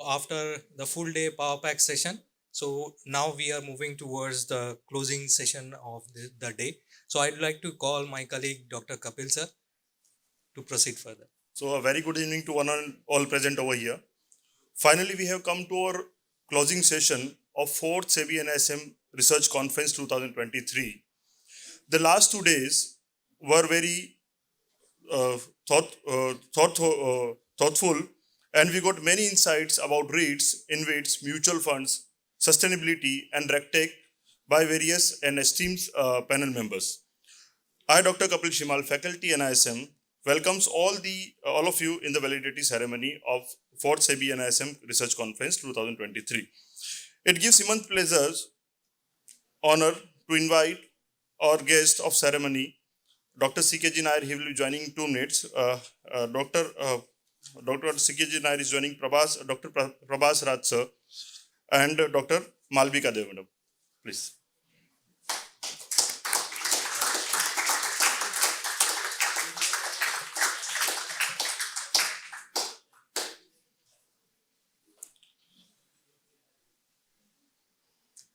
After the full day power pack session, so now we are moving towards the closing session of the day. So I'd like to call my colleague Dr. Kapil sir to proceed further. So a very good evening to one and all present over here. Finally, we have come to our closing session of 4th SEBI-NISM Research Conference 2023. The last 2 days were very uh, thoughtful, and we got many insights about REITs, InvITs, mutual funds, sustainability, and RegTech by various and esteemed panel members. I, Dr. Kapil Shrimal, faculty NISM, welcomes all of you in the validity ceremony of 4th SEBI-NISM Research Conference 2023. It gives immense pleasure, honor to invite our guest of ceremony, Dr. C.K.G. Nair. He will be joining in 2 minutes. Dr. C.K.G. Nair is joining Dr. Prabhas Rath sir, and Dr. Malabika madam. Please.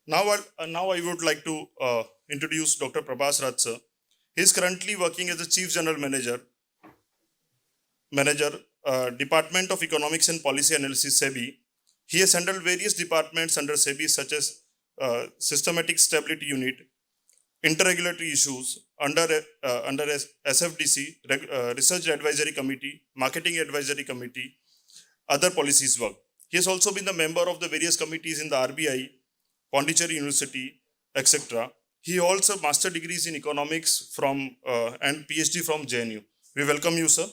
Now I would like to introduce Dr. Prabhas Rath sir. He is currently working as the Chief General Manager, Department of Economics and Policy Analysis, SEBI. He has handled various departments under SEBI such as Systematic Stability Unit, Interregulatory Issues, under SFDC, Research Advisory Committee, Marketing Advisory Committee, other policies work. He has also been the member of the various committees in the RBI, Pondicherry University, etc. He also master degrees in economics from and PhD from JNU. We welcome you, sir.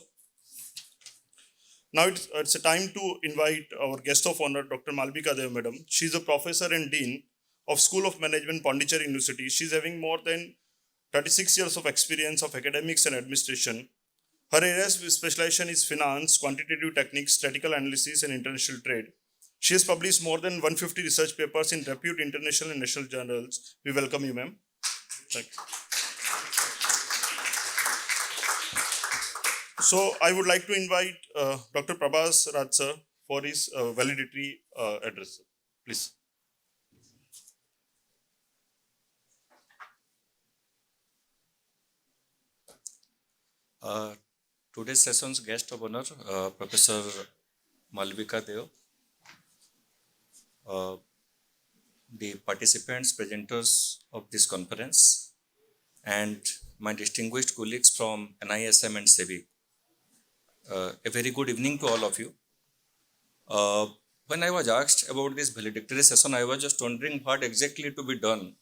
Now it's a time to invite our guest of honor, Dr. Malabika madam. She is a professor and dean of School of Management, Pondicherry University. She is having more than 36 years of experience of academics and administration. Her areas of specialization is finance, quantitative techniques, statistical analysis, and international trade. She has published more than 150 research papers in reputed international and national journals. We welcome you, ma'am. Thanks. So I would like to invite Dr. Prabhas Rath sir for his valedictory address. Please. Today's session's guest of honor, Professor Malabika, the participants, presenters of this conference, and my distinguished colleagues from NISM and SEBI. A very good evening to all of you. When I was asked about this valedictory session, I was just wondering what exactly to be done.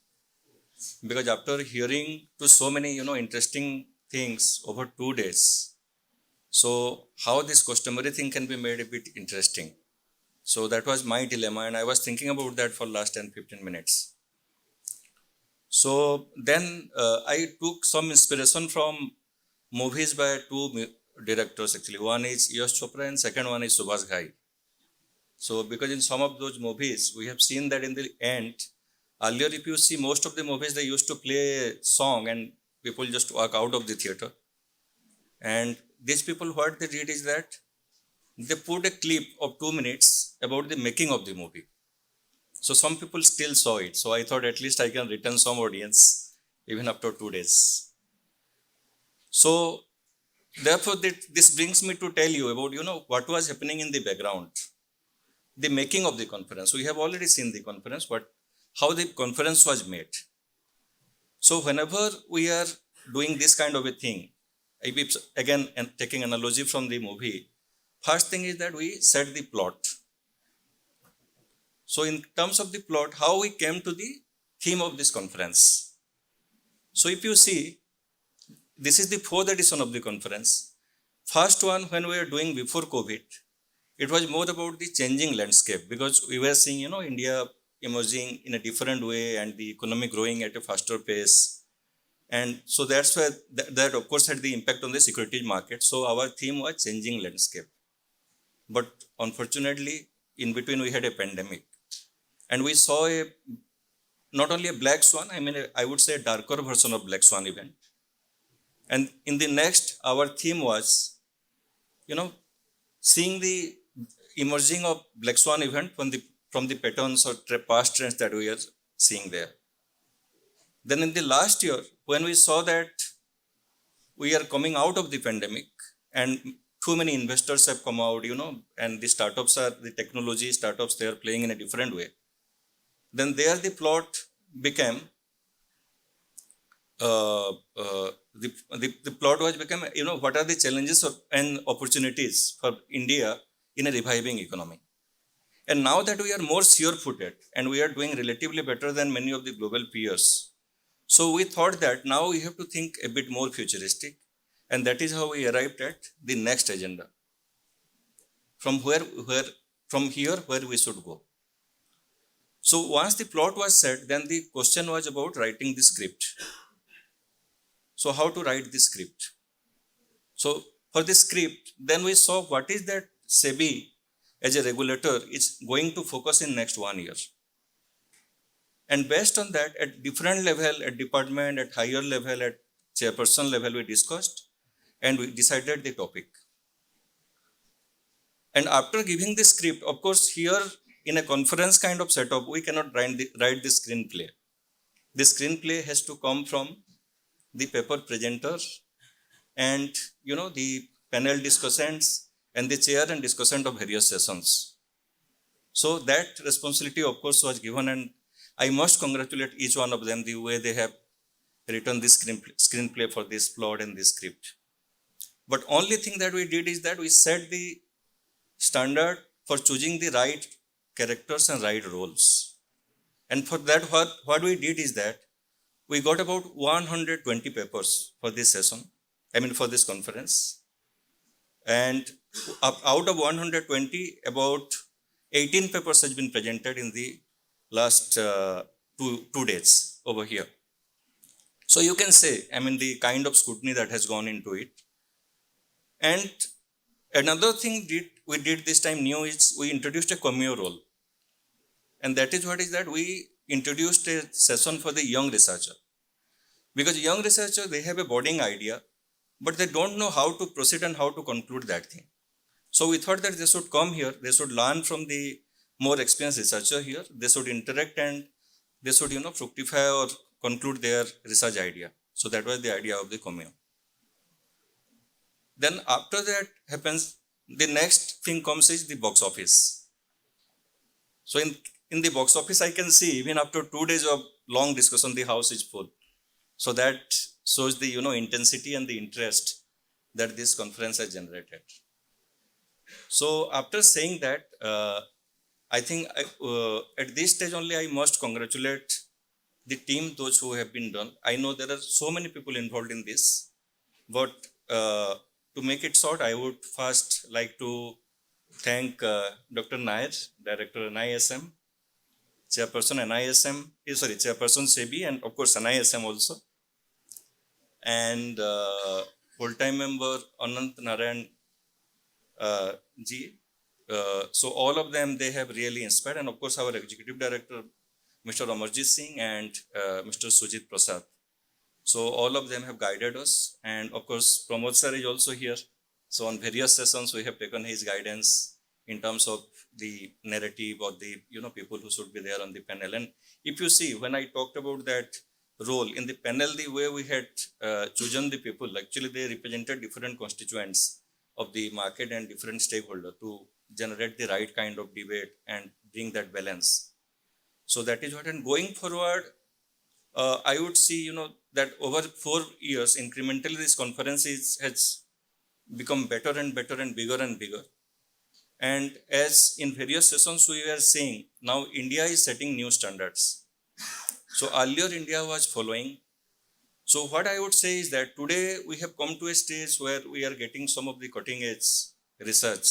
Because after hearing to so many, interesting things over 2 days, so how this customary thing can be made a bit interesting. So that was my dilemma, and I was thinking about that for last 10-15 minutes. So then I took some inspiration from movies by 2 directors actually. One is Yash Chopra and second one is Subhash Ghai. So because in some of those movies, we have seen that in the end, earlier if you see most of the movies, they used to play a song and people just walk out of the theater. And these people, what they did is that they put a clip of 2 minutes about the making of the movie. So some people still saw it. So I thought at least I can return some audience even after 2 days. So therefore, this brings me to tell you about, what was happening in the background. The making of the conference. We have already seen the conference, but how the conference was made. So whenever we are doing this kind of a thing, again, and taking analogy from the movie, first thing is that we set the plot. So in terms of the plot, how we came to the theme of this conference. So if you see, this is the 4th edition of the conference. First one, when we were doing before COVID, it was more about the changing landscape because we were seeing, India emerging in a different way and the economy growing at a faster pace. And so that's why that of course had the impact on the securities market. So our theme was changing landscape. But unfortunately, in between we had a pandemic. And we saw not only a black swan, I would say a darker version of black swan event. And in the next, our theme was, seeing the emerging of black swan event from the patterns or past trends that we are seeing there. Then in the last year, when we saw that we are coming out of the pandemic and too many investors have come out, and the startups are, the technology startups, they are playing in a different way. Then there the plot became, the plot was become, what are the challenges and opportunities for India in a reviving economy. And now that we are more sure-footed and we are doing relatively better than many of the global peers, so we thought that now we have to think a bit more futuristic, and that is how we arrived at the next agenda. From here where we should go. So once the plot was set, then the question was about writing the script. So how to write the script? So for the script, then we saw what is that SEBI as a regulator is going to focus in next 1 year. And based on that, at different level, at department, at higher level, at chairperson level, we discussed and we decided the topic. And after giving the script, of course, here in a conference kind of setup, we cannot write the screenplay. The screenplay has to come from the paper presenter and, the panel discussants and the chair and discussant of various sessions. So that responsibility, of course, was given, and I must congratulate each one of them the way they have written this screenplay for this plot and this script. But only thing that we did is that we set the standard for choosing the right characters and right roles. And for that, what we did is that we got about 120 papers for this session, for this conference. And out of 120, about 18 papers has been presented in the last two days over here. So you can say, the kind of scrutiny that has gone into it. And another thing we did this time new is we introduced a cameo role. And that is what is that we introduced a session for the young researcher. Because young researcher, they have a budding idea, but they don't know how to proceed and how to conclude that thing. So we thought that they should come here, they should learn from the more experienced researcher here, they should interact and they should, fructify or conclude their research idea. So that was the idea of the cameo. Then after that happens, the next thing comes is the box office. So in the box office, I can see even after 2 days of long discussion, the house is full. So that shows the, intensity and the interest that this conference has generated. So after saying that, I think at this stage only I must congratulate the team, those who have been done. I know there are so many people involved in this, but to make it short, I would first like to thank Dr. Nair, Director NISM, Chairperson Chairperson SEBI, and of course NISM also, and full-time member Anant Narayan Ji. So all of them, they have really inspired, and of course our Executive Director, Mr. Amarjit Singh and Mr. Sujit Prasad. So all of them have guided us, and of course Pramod sir is also here. So on various sessions we have taken his guidance in terms of the narrative or the people who should be there on the panel. And if you see, when I talked about that role in the panel, the way we had chosen the people, actually they represented different constituents of the market and different stakeholders to generate the right kind of debate and bring that balance. So that is what, and going forward, I would see, that over 4 years, incrementally this conference has become better and better and bigger and bigger. And as in various sessions we are seeing, now India is setting new standards. So earlier India was following. So what I would say is that today we have come to a stage where we are getting some of the cutting edge research.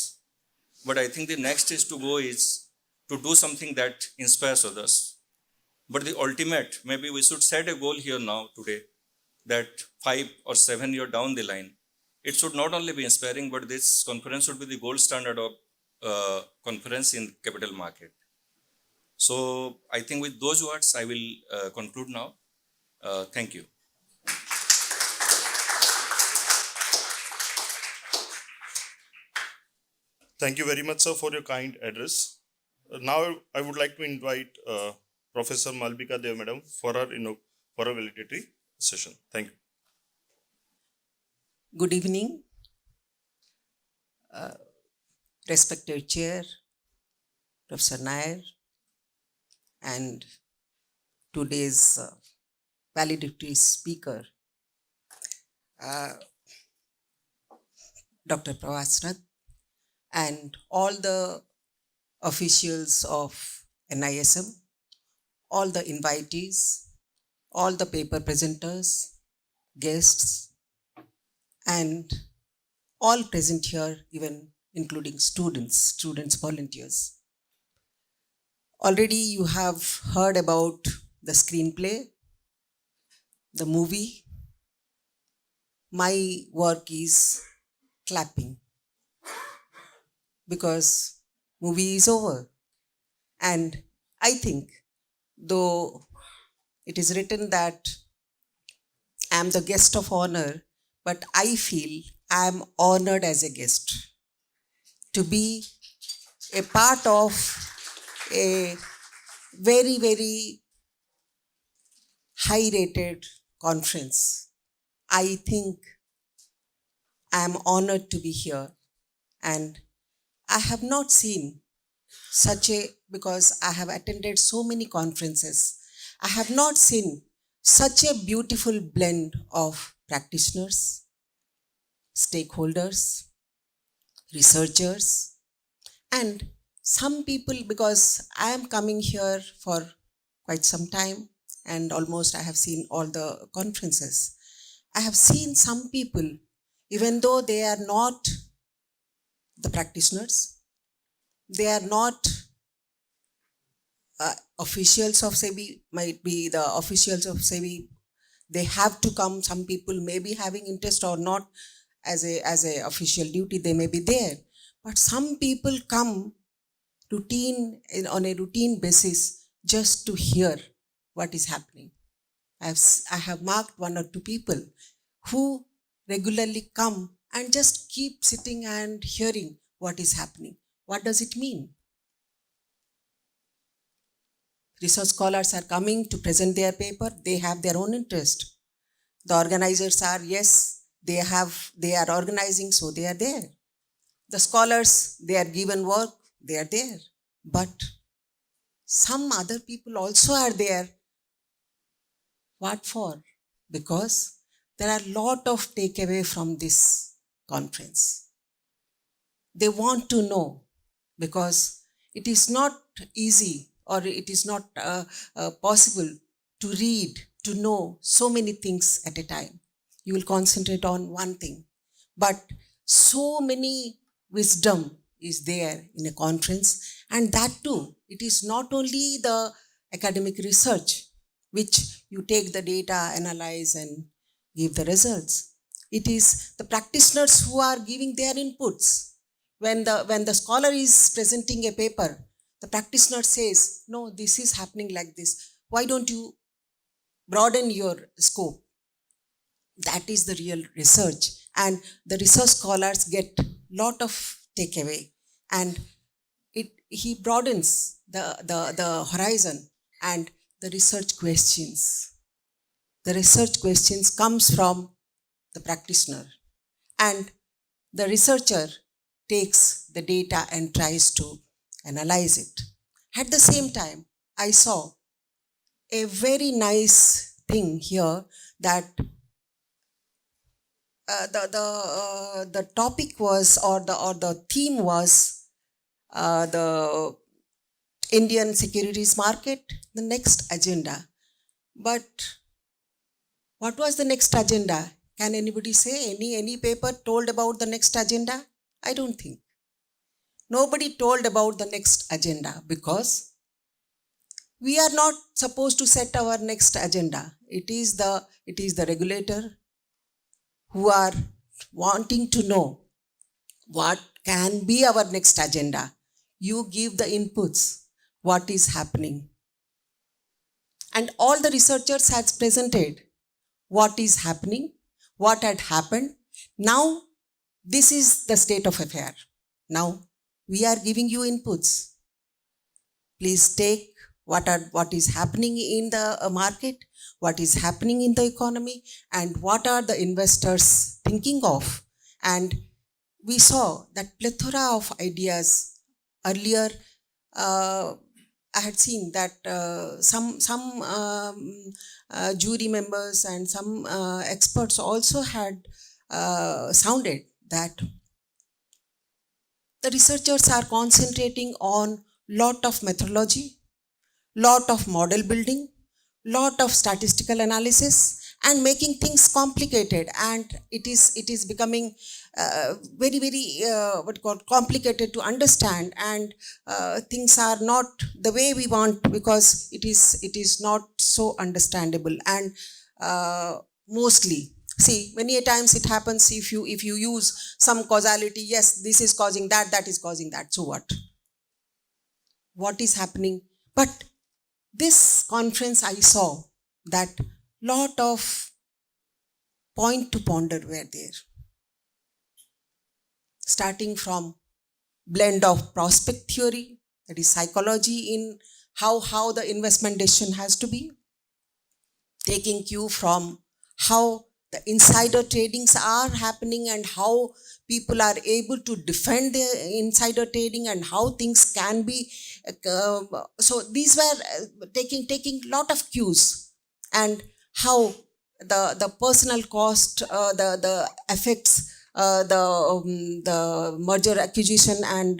But I think the next stage to go is to do something that inspires others. But the ultimate, maybe we should set a goal here now today, that 5 or 7 years down the line, it should not only be inspiring, but this conference should be the gold standard of conference in capital market. So I think with those words, I will conclude now. Thank you. Thank you very much, sir, for your kind address. Now, I would like to invite Professor Malabika Dev, madam, for our valedictory session. Thank you. Good evening, respected Chair, Professor Nair, and today's valedictory speaker, Dr. Prabhas, Rath, and all the officials of NISM, all the invitees, all the paper presenters, guests, and all present here, even including students, volunteers. Already you have heard about the screenplay, the movie. My work is clapping because movie is over. And I think, though it is written that I am the guest of honor, but I feel I am honored as a guest to be a part of a very, very high rated conference. I think I am honored to be here, and I have not seen because I have attended so many conferences, I have not seen such a beautiful blend of practitioners, stakeholders, researchers, and some people, because I am coming here for quite some time and almost I have seen all the conferences. I have seen some people, even though they are not the practitioners, they are not officials of SEBI, might be the officials of SEBI, they have to come. Some people may be having interest or not as a official duty, they may be there. But some people come on a routine basis just to hear what is happening. I have marked one or two people who regularly come and just keep sitting and hearing what is happening. What does it mean? Research scholars are coming to present their paper, they have their own interest. The organizers are, yes, they are organizing, so they are there. The scholars, they are given work, they are there. But some other people also are there. What for? Because there are a lot of takeaway from this conference. They want to know, because it is not easy or it is not possible to read, to know so many things at a time. You will concentrate on one thing. But so many wisdom is there in a conference, and that too, it is not only the academic research, which you take the data, analyze and give the results. It is the practitioners who are giving their inputs. When the scholar is presenting a paper, the practitioner says, no, this is happening like this. Why don't you broaden your scope? That is the real research. And the research scholars get lot of takeaway. And he broadens the horizon and the research questions. The research questions comes from the practitioner. And the researcher takes the data and tries to analyze it. At the same time, I saw a very nice thing here that the topic was, or the theme was the Indian securities market, the next agenda. But what was the next agenda? Can anybody say any paper told about the next agenda? I don't think. Nobody told about the next agenda, because we are not supposed to set our next agenda. It is the regulator who are wanting to know what can be our next agenda. You give the inputs, what is happening. And all the researchers has presented what is happening, what had happened. Now, this is the state of affair. Now, we are giving you inputs. Please take what is happening in the market, what is happening in the economy, and what are the investors thinking of. And we saw that plethora of ideas earlier. I had seen that some jury members and some experts also had sounded that the researchers are concentrating on lot of methodology, lot of model building, lot of statistical analysis, and making things complicated, and it is becoming very what called complicated to understand, and things are not the way we want because it is not so understandable. And mostly, see, many a times it happens, if you use some causality, yes, this is causing that, that is causing that, so what is happening? But this conference, I saw that lot of point to ponder were there, starting from blend of prospect theory, that is psychology in how the investment decision has to be, taking cue from how the insider tradings are happening and how people are able to defend their insider trading and how things can be. So these were taking lot of cues, and how the personal cost, the effects, the merger acquisition and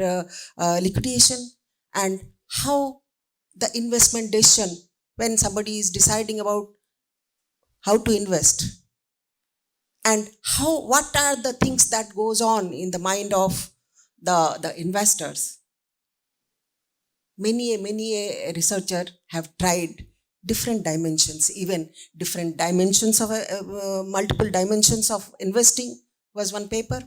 liquidation, and how the investment decision when somebody is deciding about how to invest, and what are the things that goes on in the mind of the investors. Many a researcher have tried different dimensions, even different dimensions of multiple dimensions of investing was one paper.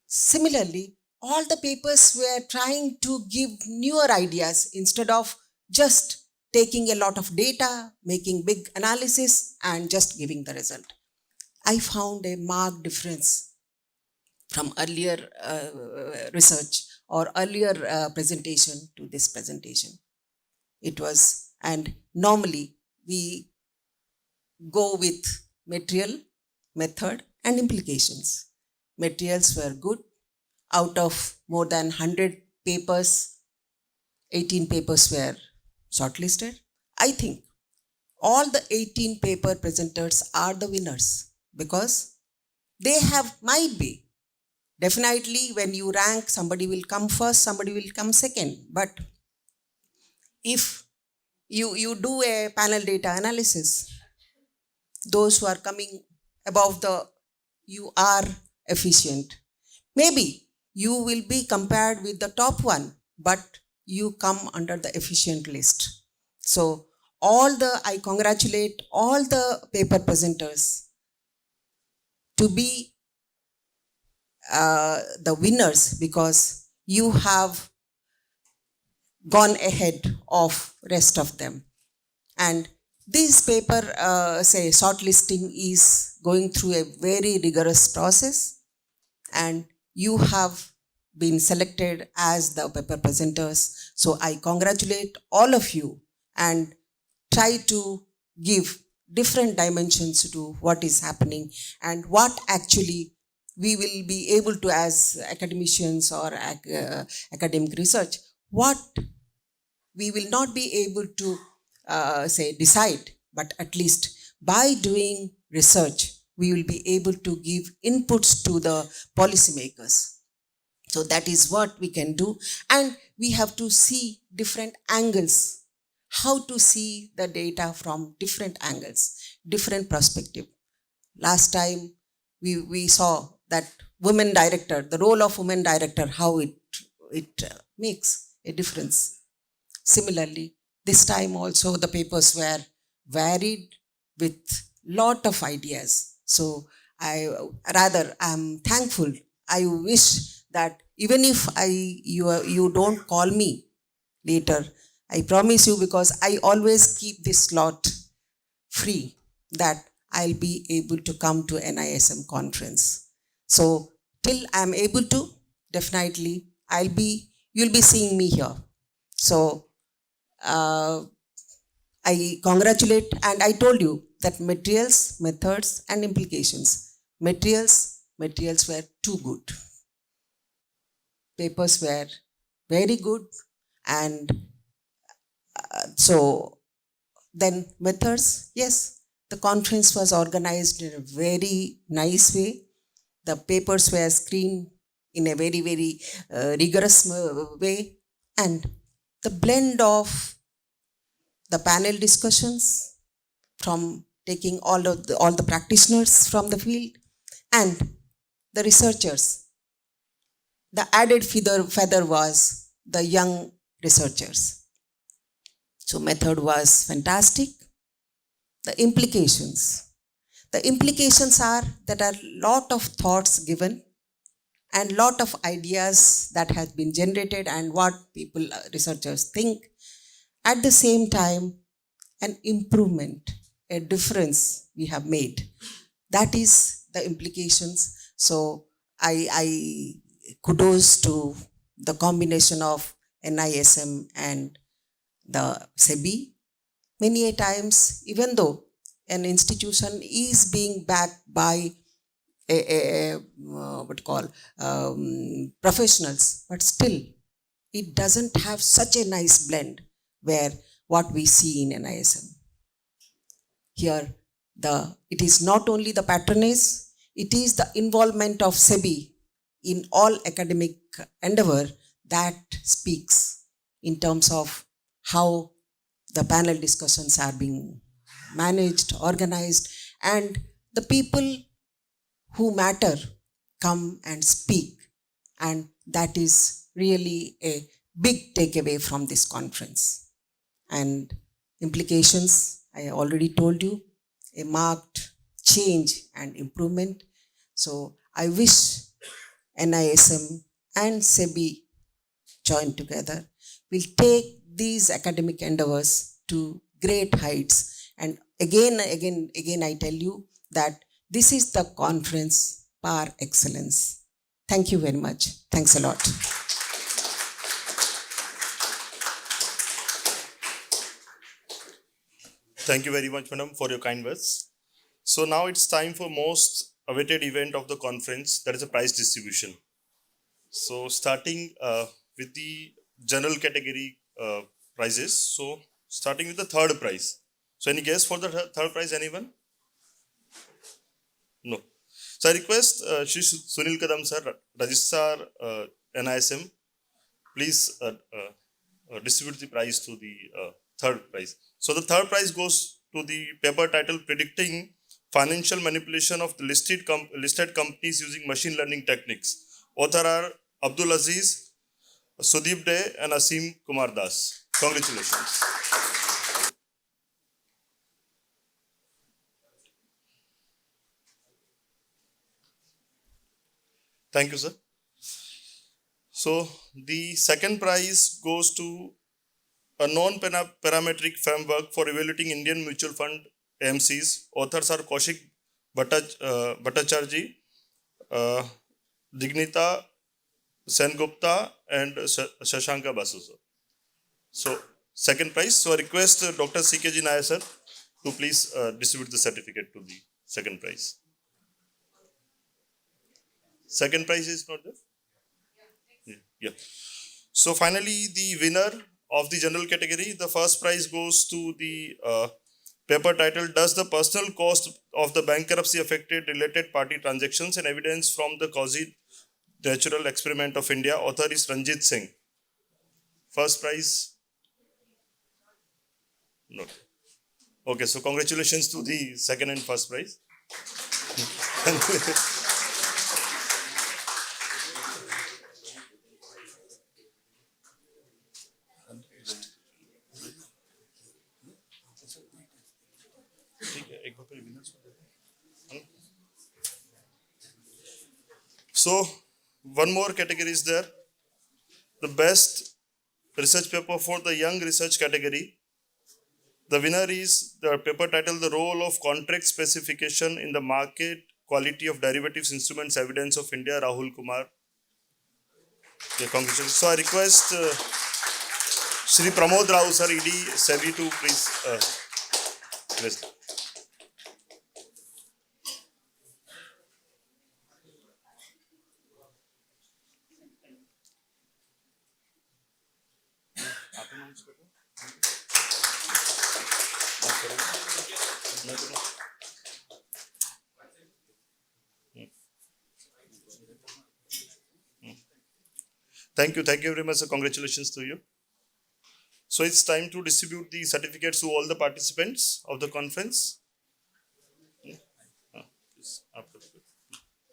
Similarly, all the papers were trying to give newer ideas instead of just taking a lot of data, making big analysis, and just giving the result. I found a marked difference from earlier research or earlier presentation to this presentation. It was, and normally we go with material, method, and implications. Materials were good. Out of more than 100 papers, 18 papers were shortlisted. I think all the 18 paper presenters are the winners because they might be. Definitely, when you rank, somebody will come first, somebody will come second. But if you do a panel data analysis, those who are coming above you are efficient. Maybe you will be compared with the top one, but you come under the efficient list. So I congratulate all the paper presenters to be the winners because you have gone ahead of rest of them. And this paper, say shortlisting, is going through a very rigorous process, and you have been selected as the paper presenters. So I congratulate all of you and try to give different dimensions to what is happening and what actually we will be able to, as academicians or academic research, what we will not be able to decide, but at least by doing research, we will be able to give inputs to the policymakers. So that is what we can do. And we have to see different angles, how to see the data from different angles, different perspective. Last time we saw that women director, the role of women director, how it makes a difference. Similarly, this time also the papers were varied with lot of ideas. So I'm thankful. I wish that even if you don't call me later, I promise you, because I always keep this slot free, that I'll be able to come to NISM conference. So till I'm able to, definitely you'll be seeing me here. So I congratulate, and I told you that materials, methods, and implications. Materials were too good. Papers were very good, and so then methods, yes, the conference was organized in a very nice way. The papers were screened in a very rigorous way, and the blend of the panel discussions from taking all the practitioners from the field and the researchers. The added feather was the young researchers. So method was fantastic. The implications. The implications are that a lot of thoughts given and lot of ideas that has been generated and what people, researchers think. At the same time, an improvement, a difference we have made. That is the implications. So I kudos to the combination of NISM and the SEBI. Many a times, even though an institution is being backed by what you call professionals, but still it doesn't have such a nice blend where what we see in NISM. Here, it is not only the patronage, it is the involvement of SEBI in all academic endeavor that speaks in terms of how the panel discussions are being managed, organized, and the people who matter come and speak. And that is really a big takeaway from this conference. And implications, I already told you, a marked change and improvement. So I wish NISM and SEBI join together will take these academic endeavors to great heights. And again, I tell you that this is the conference par excellence. Thank you very much. Thanks a lot. Thank you very much, madam, for your kind words. So now it's time for most awaited event of the conference, that is a prize distribution. So starting with the general category prizes. So starting with the third prize. So any guess for the third prize, anyone? No. So I request Shri Sunil Kadam sir, Registrar NISM, please distribute the prize to the third prize. So the third prize goes to the paper title Predicting Financial Manipulation of the Listed Companies Using Machine Learning Techniques. Author are Abdul Aziz, Sudeep De and Asim Kumar Das. Congratulations. Thank you, sir. So the second prize goes to a non-parametric framework for evaluating Indian mutual fund AMCs. Authors are Kaushik Bhattacharjee, Dignita Sengupta and Shashanka Basu. So second prize. So I request Dr. C.K.G. Nair sir to please distribute the certificate to the second prize. Second prize is not there? Yeah. So finally, the winner of the general category, the first prize goes to the paper titled Does the Personal Cost of the Bankruptcy Affected Related Party Transactions and Evidence from the Quasi Natural Experiment of India? Author is Ranjit Singh. First prize? No. Okay, so congratulations to the second and first prize. So, one more category is there. The best research paper for the young research category. The winner is the paper titled The Role of Contract Specification in the Market Quality of Derivatives Instruments Evidence of India, Rahul Kumar. Okay, congratulations. So I request Shri Pramod Rao sir, ED SEBI to please please. Thank you very much, sir. Congratulations to you. So it's time to distribute the certificates to all the participants of the conference.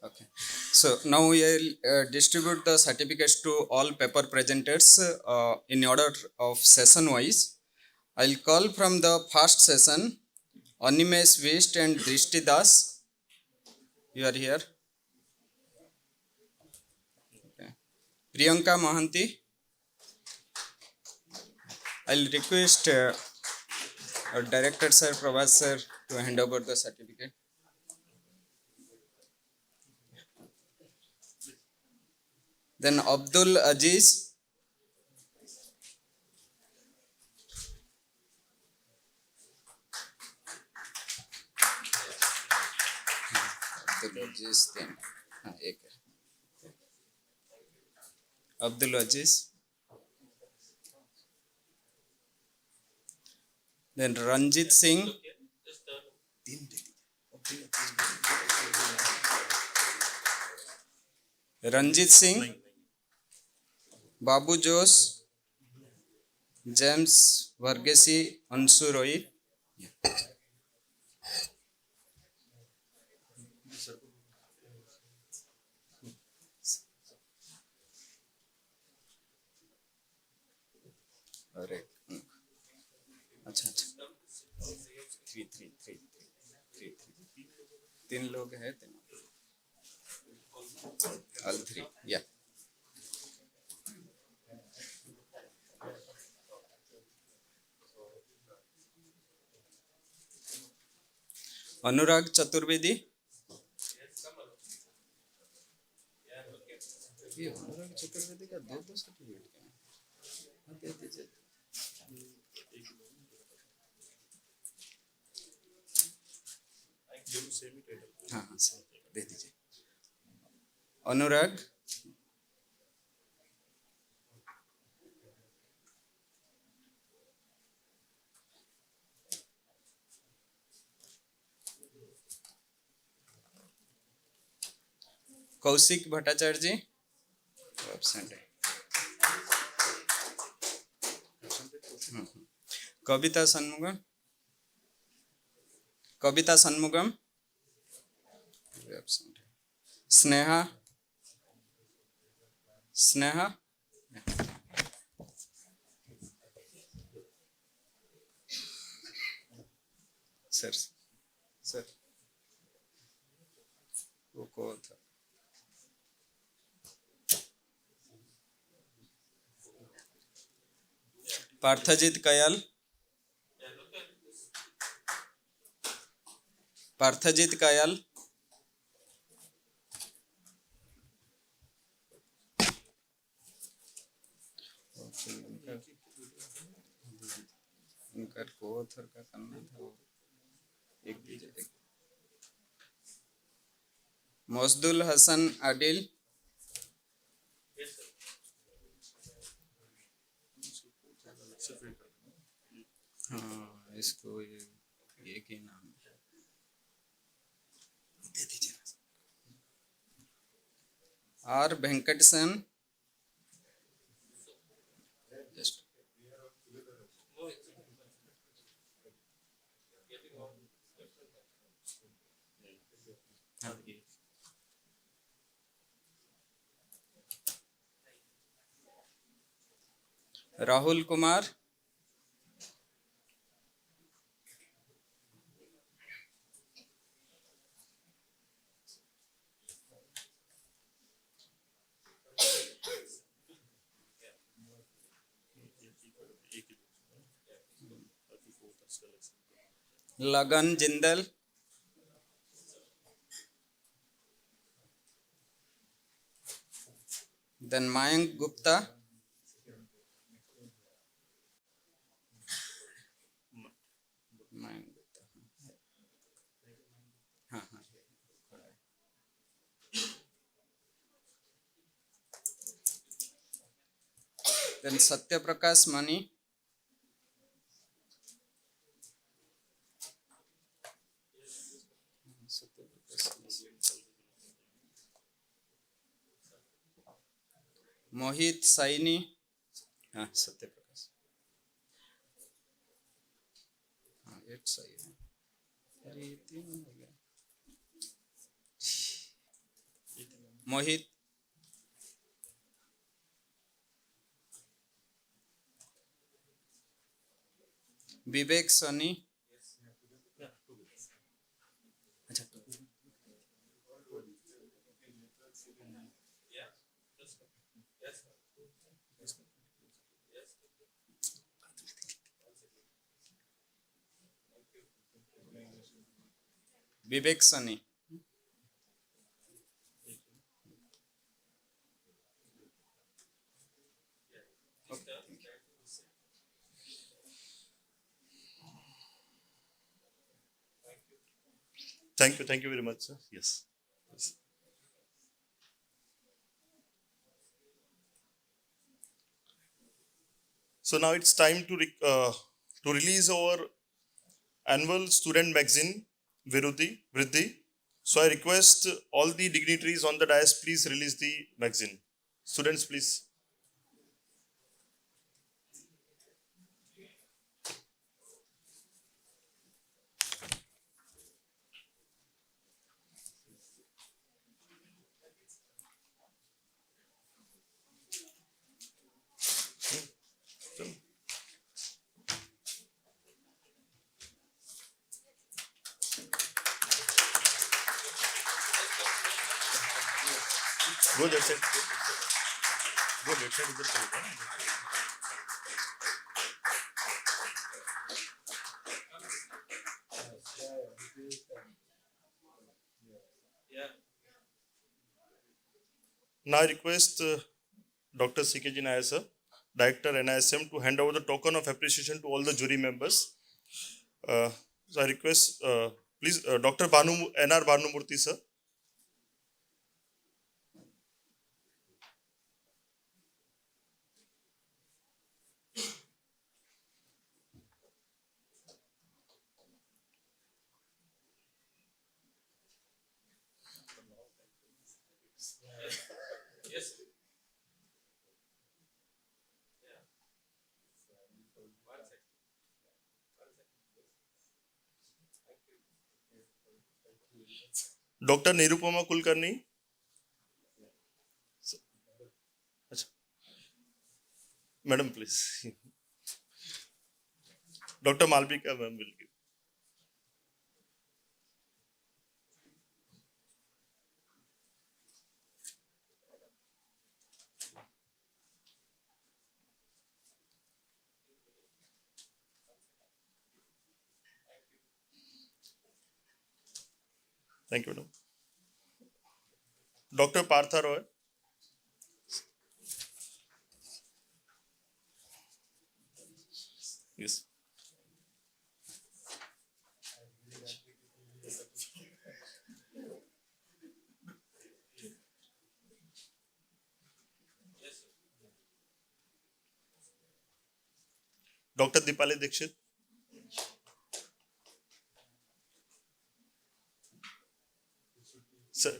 Okay. So now we will distribute the certificates to all paper presenters in order of session wise. I'll call from the first session, Animesh West and Drishti Das. You are here. Okay. Priyanka Mahanti. I'll request our Director Sir Prabhas Sir to hand over the certificate. Then Abdul Aziz. Abdul Aziz then. Abdul Aziz. Then Ranjit Singh. Ranjit Singh. Babu Jose. James Varghese Anshu Roy. अच्छा अच्छा three तीन लोग हैं all three या अनुराग चतुर्वेदी अनुराग चतुर्वेदी का दो certificate हाँ हाँ सर दे दीजिए अनुराग कौशिक भट्टाचार्य जी एब्सेंट है कविता सन्मुगम एब्सेंट है स्नेहा सर वो को था पार्थजीत कायल उनका को-ऑथर का करना था एक मौसदुल हसन आदिल हाँ इसको ये के नाम दे दीजिए आर वेंकटेशन राहुल कुमार लगन Jindal then Mayank Gupta, Mayank Gupta. Then Satya Prakash Mani, Mohit Saini, Satya Prakash. It सही है. अरे ये तीन हो गया. Mohit, Vivek Sani, Vivek Sani. Thank you very much, sir. Yes. Yes. So now it's time to release our annual student magazine, Vriddhi. So I request all the dignitaries on the dais, please release the magazine. Students, please. Go that side. Go that side. इधर चलो ना. Now I request Dr. C.K.G. Nair, sir, Director NISM, to hand over the token of appreciation to all the jury members. So I request, please, Dr. N.R. Bhanumurthy, sir. Dr. Nirupama Kulkarni. Madam, please. Dr. Malabika, ma'am, will give. Thank you, madam. Dr. Partha Roy. Yes. Dr. Dipali Dixit. Sir.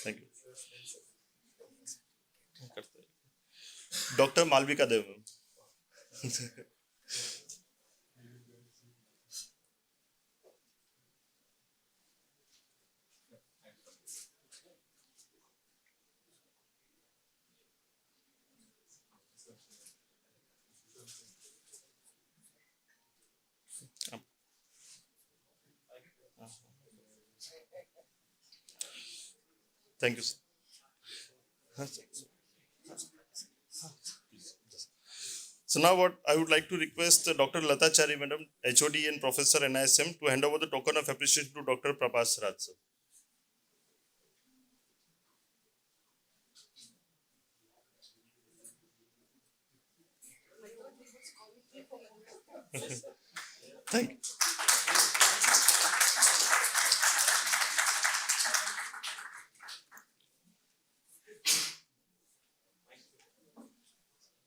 Thank you. Dr. Malabika Dev. Thank you, sir. So now what I would like to request Dr. Latha Chari, Madam, HOD and Professor NISM, to hand over the token of appreciation to Dr. Prabhas, sir.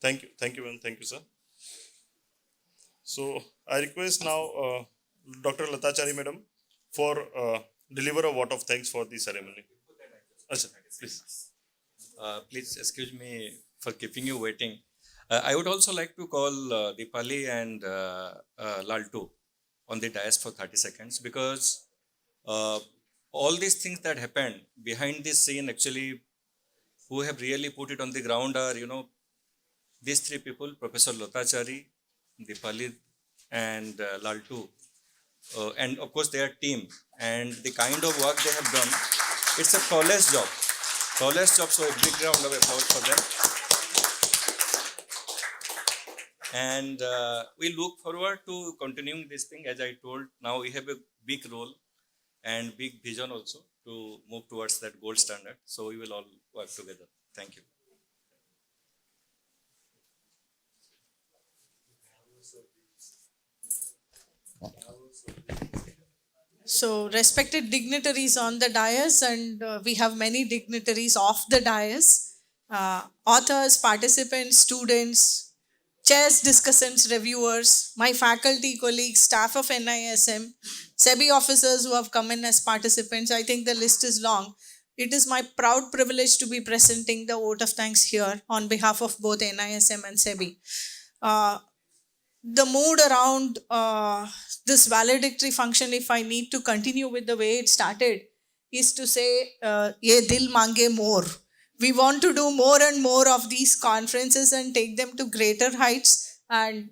Thank you. Thank you, ma'am. Thank you, sir. So I request now Dr. Latha Chari, Madam, for deliver a vote of thanks for the ceremony. Sir, please. Please excuse me for keeping you waiting. I would also like to call Deepali and Laltu on the dais for 30 seconds because all these things that happened behind this scene, actually, who have really put it on the ground are, these three people, Professor Latha Chari, Deepali and Laltu, and of course their team, and the kind of work they have done. It's a flawless job. Flawless job, so a big round of applause for them. And we look forward to continuing this thing. As I told, now we have a big role and big vision also to move towards that gold standard. So we will all work together. Thank you. So, respected dignitaries on the dais, and we have many dignitaries off the dais, authors, participants, students, chairs, discussants, reviewers, my faculty colleagues, staff of NISM, SEBI officers who have come in as participants. I think the list is long. It is my proud privilege to be presenting the vote of thanks here on behalf of both NISM and SEBI. The mood around this valedictory function, if I need to continue with the way it started, is to say, ye dil mange more. We want to do more and more of these conferences and take them to greater heights. And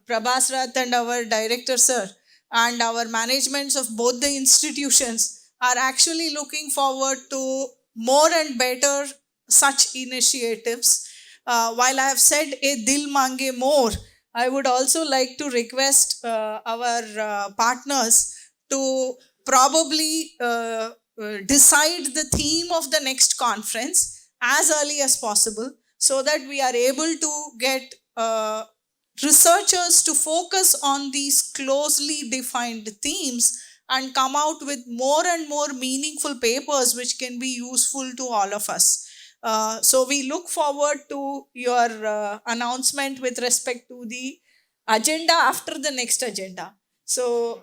Prabhas, Rath and our director, sir, and our managements of both the institutions are actually looking forward to more and better such initiatives. While I have said, ye dil mange more, I would also like to request our partners to probably decide the theme of the next conference as early as possible so that we are able to get researchers to focus on these closely defined themes and come out with more and more meaningful papers which can be useful to all of us. So we look forward to your announcement with respect to the agenda after the next agenda. So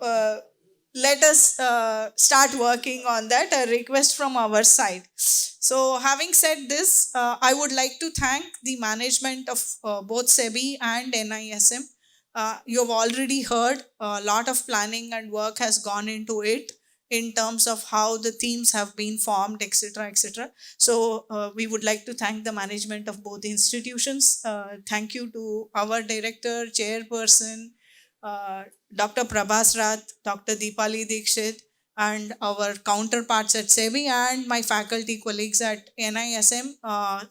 let us start working on that, a request from our side. So having said this, I would like to thank the management of both SEBI and NISM. You have already heard a lot of planning and work has gone into it in terms of how the themes have been formed, etc., etc. So we would like to thank the management of both institutions. Thank you to our director, chairperson, Dr. Prabhas Rath, Dr. Deepali Dikshit, and our counterparts at SEBI and my faculty colleagues at NISM,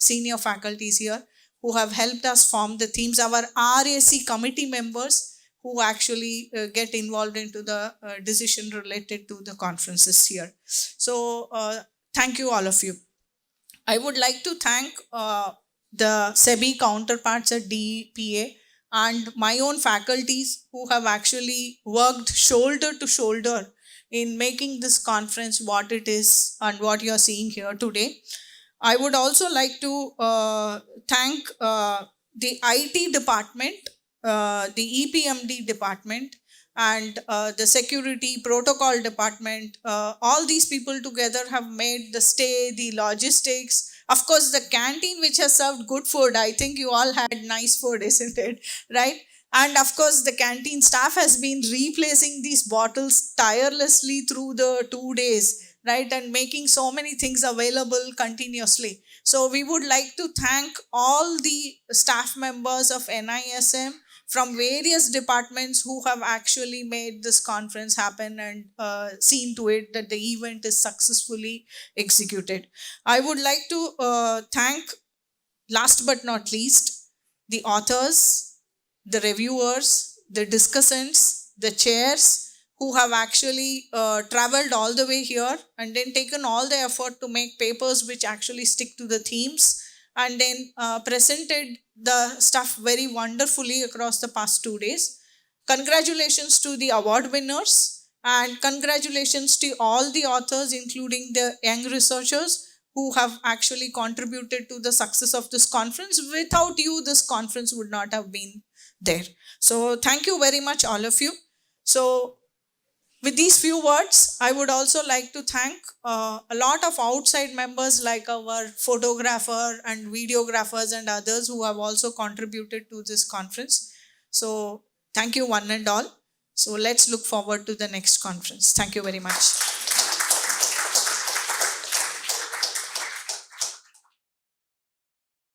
senior faculties here, who have helped us form the themes, our RAC committee members, who actually get involved into the decision related to the conferences here. So thank you all of you. I would like to thank the SEBI counterparts at DPA and my own faculties who have actually worked shoulder to shoulder in making this conference what it is and what you are seeing here today. I would also like to thank the IT department, the EPMD department, and the security protocol department. All these people together have made the stay, the logistics, of course the canteen which has served good food. I think you all had nice food, isn't it? Right? And of course the canteen staff has been replacing these bottles tirelessly through the 2 days, right, and making so many things available continuously. So we would like to thank all the staff members of NISM from various departments who have actually made this conference happen and seen to it that the event is successfully executed. I would like to thank, last but not least, the authors, the reviewers, the discussants, the chairs who have actually traveled all the way here and then taken all the effort to make papers which actually stick to the themes, and then presented the stuff very wonderfully across the past 2 days. Congratulations to the award winners, and congratulations to all the authors, including the young researchers who have actually contributed to the success of this conference. Without you, this conference would not have been there. So thank you very much, all of you. So with these few words, I would also like to thank a lot of outside members like our photographer and videographers and others who have also contributed to this conference. So thank you one and all. So let's look forward to the next conference. Thank you very much.